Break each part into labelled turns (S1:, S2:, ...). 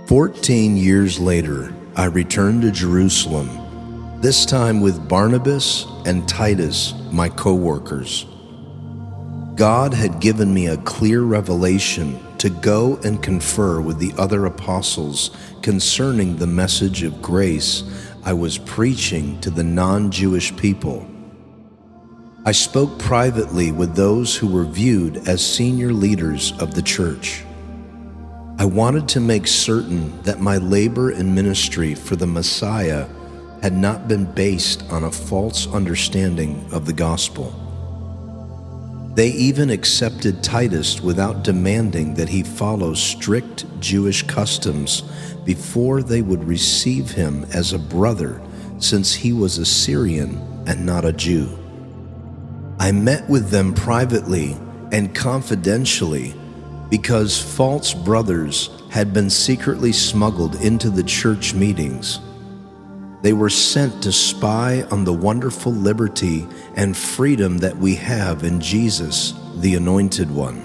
S1: 14 years later, I returned to Jerusalem, this time with Barnabas and Titus, my co-workers. God had given me a clear revelation to go and confer with the other apostles concerning the message of grace I was preaching to the non-Jewish people. I spoke privately with those who were viewed as senior leaders of the church. I wanted to make certain that my labor and ministry for the Messiah had not been based on a false understanding of the gospel. They even accepted Titus without demanding that he follow strict Jewish customs before they would receive him as a brother, since he was a Syrian and not a Jew. I met with them privately and confidentially because false brothers had been secretly smuggled into the church meetings. They were sent to spy on the wonderful liberty and freedom that we have in Jesus, the Anointed One.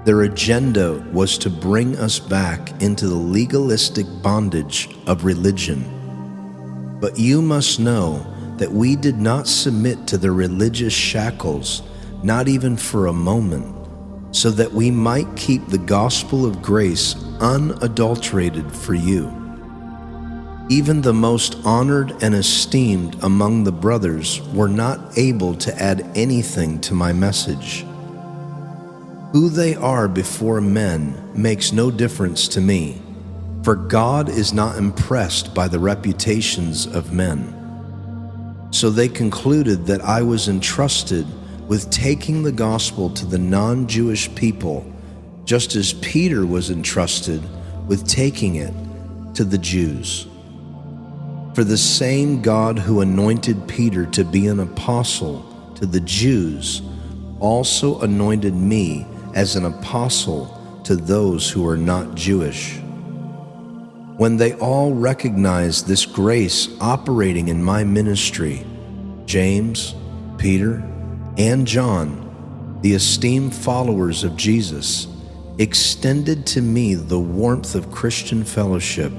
S1: Their agenda was to bring us back into the legalistic bondage of religion. But you must know that we did not submit to their religious shackles, not even for a moment, so that we might keep the gospel of grace unadulterated for you. Even the most honored and esteemed among the brothers were not able to add anything to my message. Who they are before men makes no difference to me, for God is not impressed by the reputations of men. So they concluded that I was entrusted with taking the gospel to the non-Jewish people, just as Peter was entrusted with taking it to the Jews. For the same God who anointed Peter to be an apostle to the Jews also anointed me as an apostle to those who are not Jewish. When they all recognized this grace operating in my ministry, James, Peter, and John, the esteemed followers of Jesus, extended to me the warmth of Christian fellowship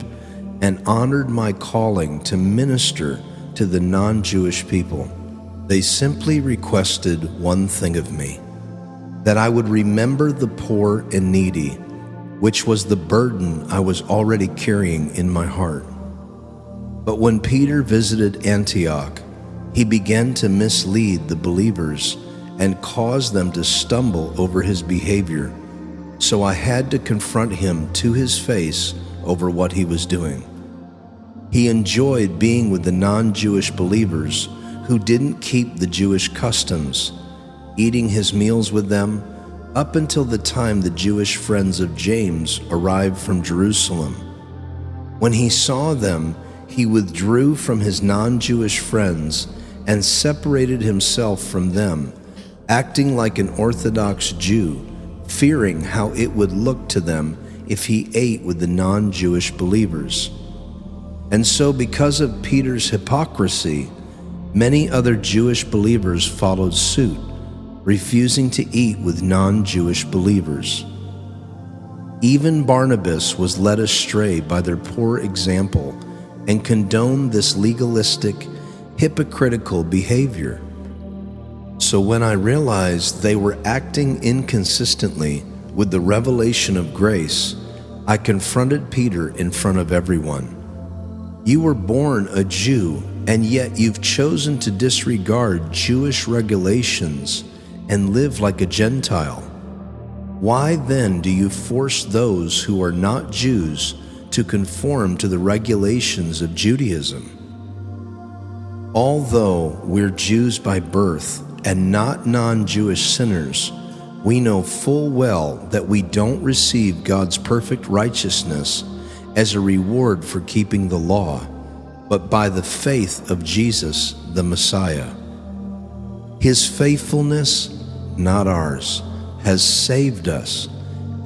S1: and honored my calling to minister to the non-Jewish people. They simply requested one thing of me, that I would remember the poor and needy, which was the burden I was already carrying in my heart. But when Peter visited Antioch, he began to mislead the believers and cause them to stumble over his behavior, so I had to confront him to his face over what he was doing. He enjoyed being with the non-Jewish believers who didn't keep the Jewish customs, eating his meals with them up until the time the Jewish friends of James arrived from Jerusalem. When he saw them, he withdrew from his non-Jewish friends and separated himself from them, acting like an Orthodox Jew, fearing how it would look to them if he ate with the non-Jewish believers. And so, because of Peter's hypocrisy, many other Jewish believers followed suit, refusing to eat with non-Jewish believers. Even Barnabas was led astray by their poor example and condoned this legalistic, hypocritical behavior. So when I realized they were acting inconsistently with the revelation of grace, I confronted Peter in front of everyone. You were born a Jew, and yet you've chosen to disregard Jewish regulations and live like a Gentile. Why then do you force those who are not Jews to conform to the regulations of Judaism? Although we're Jews by birth and not non-Jewish sinners, we know full well that we don't receive God's perfect righteousness as a reward for keeping the law, but by the faith of Jesus, the Messiah. His faithfulness, not ours, has saved us,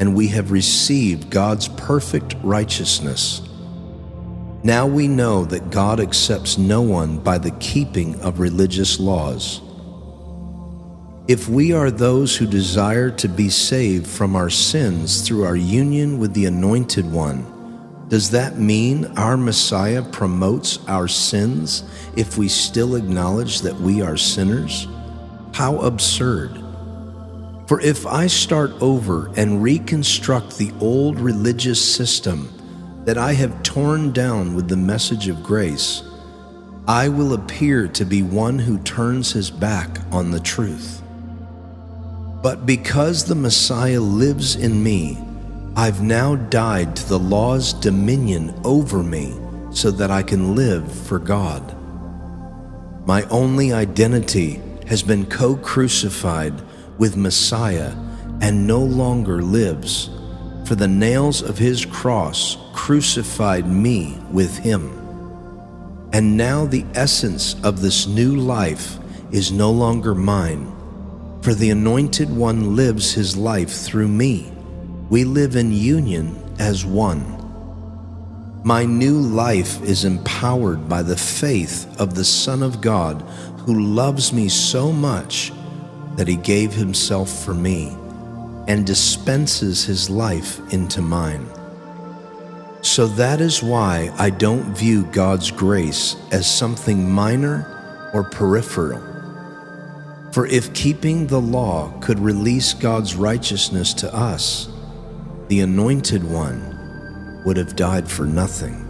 S1: and we have received God's perfect righteousness. Now we know that God accepts no one by the keeping of religious laws. If we are those who desire to be saved from our sins through our union with the Anointed One, Does that mean our Messiah promotes our sins if we still acknowledge that we are sinners? How absurd. For if I start over and reconstruct the old religious system that I have torn down with the message of grace, I will appear to be one who turns his back on the truth. But because the Messiah lives in me, I've now died to the law's dominion over me so that I can live for God. My only identity has been co-crucified with Messiah and no longer lives, for the nails of his cross crucified me with him. And now the essence of this new life is no longer mine, for the Anointed One lives his life through me. We live in union as one. My new life is empowered by the faith of the Son of God, who loves me so much that he gave himself for me and dispenses his life into mine. So that is why I don't view God's grace as something minor or peripheral. For if keeping the law could release God's righteousness to us, the Anointed One would have died for nothing.